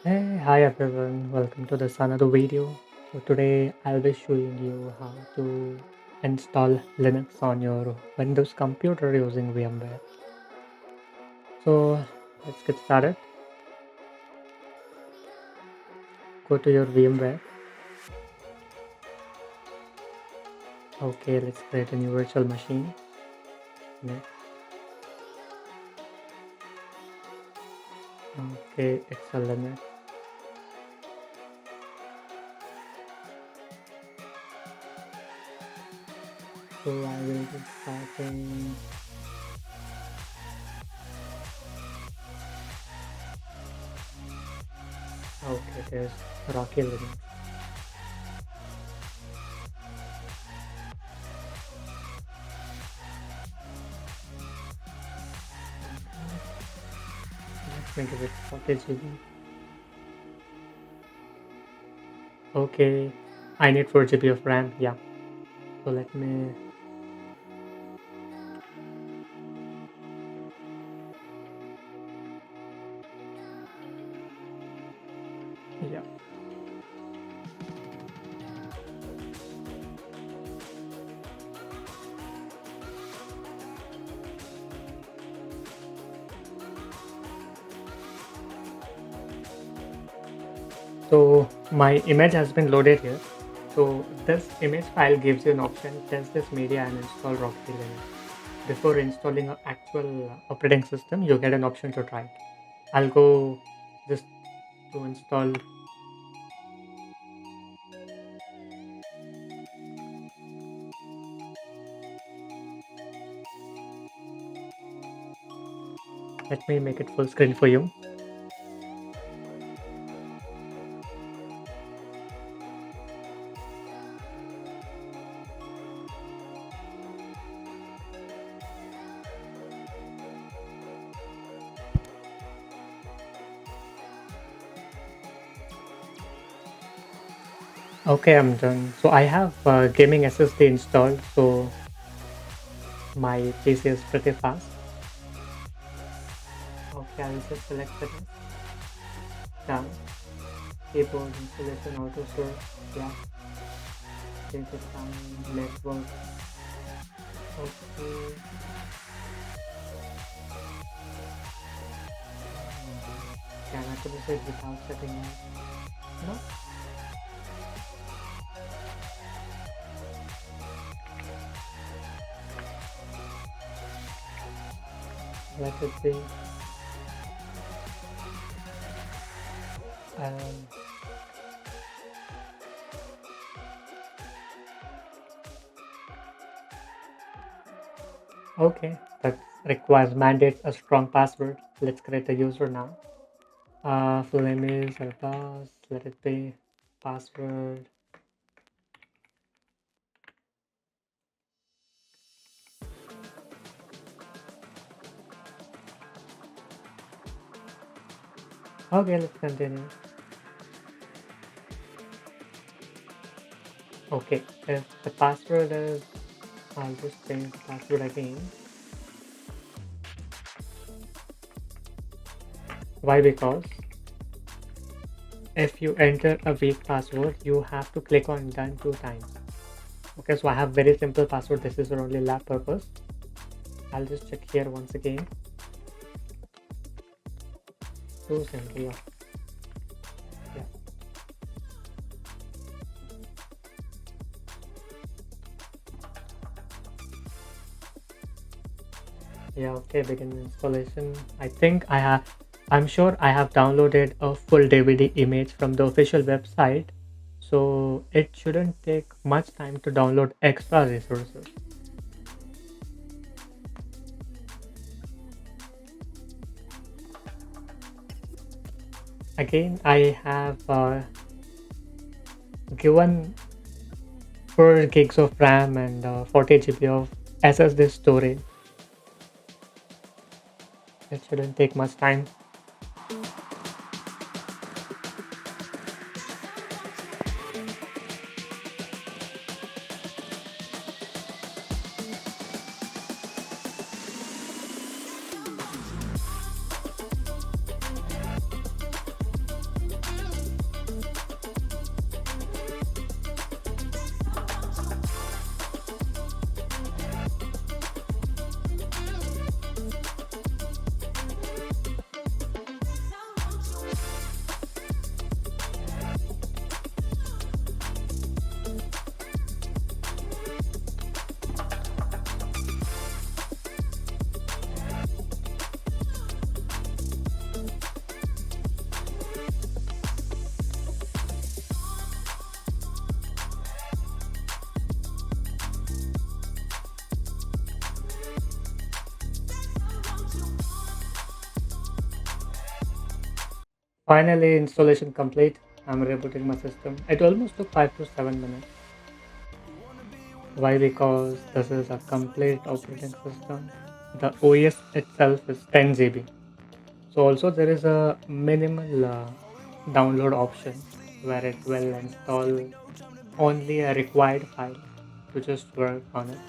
Hey, hi everyone, welcome to this another video. So today I'll be showing you how to install Linux on your Windows computer using VMware. So let's get started. Go to your VMware. Okay, let's create a new virtual machine. Next. Okay, it's a Linux. So I will be starting. Okay, there's RockyLinux. Let me give it 40 GB. Okay, I need 4 GB of RAM. Yeah. So let me. Yeah. So my image has been loaded here. So this image file gives you an option, test this media and install Rocky Linux. Before installing an actual operating system, you get an option to try. I'll go just to install. Let me make it full screen for you. Okay, I'm done. So I have gaming SSD installed, so my PC is pretty fast. Okay, I'll just select the done. Keyboard installation auto store. Yeah, change it down. Network. Okay. Can I put this without setting up? No? Let it be. Um, okay, that requires mandates a strong password. Let's create a user now. Full name is pass. Let it be password. Okay, let's continue. Okay, if the password is, I'll just change the password again. Why? Because if you enter a weak password, you have to click on done 2 times. Okay, so I have very simple password. This is for only lab purpose. I'll just check here once again. So simple. Yeah. Yeah. Yeah, okay, begin installation. I'm sure I have downloaded a full DVD image from the official website, so it shouldn't take much time to download extra resources. Again, I have given 4 gigs of RAM and 40 GB of SSD storage. It shouldn't take much time. Finally, installation complete. I'm rebooting my system. It almost took 5 to 7 minutes. Why? Because this is a complete operating system. The OS itself is 10 GB. So also there is a minimal download option where it will install only a required file to just work on it.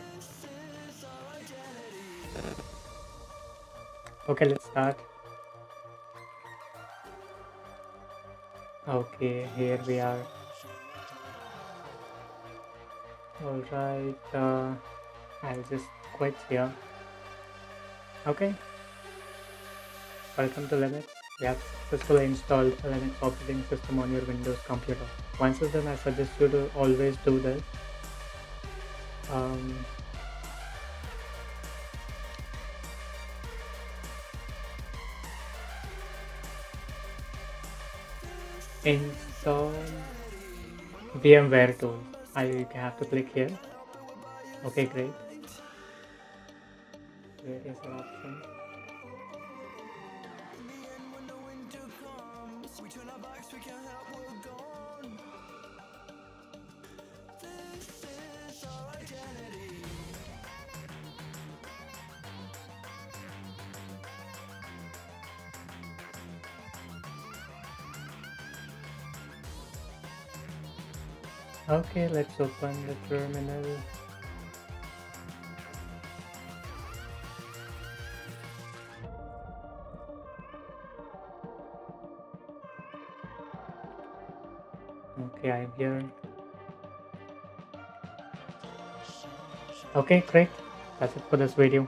Okay, let's start. Okay, here we are. Alright, I'll just quit here. Okay, welcome to Linux. We have successfully installed a Linux operating system on your Windows computer. Once it's done, I suggest you to always do this. Um, Install VMware tool. I have to click here. Okay, great. Where is the option? Okay, let's open the terminal. Okay, I'm here. Okay, great. That's it for this video.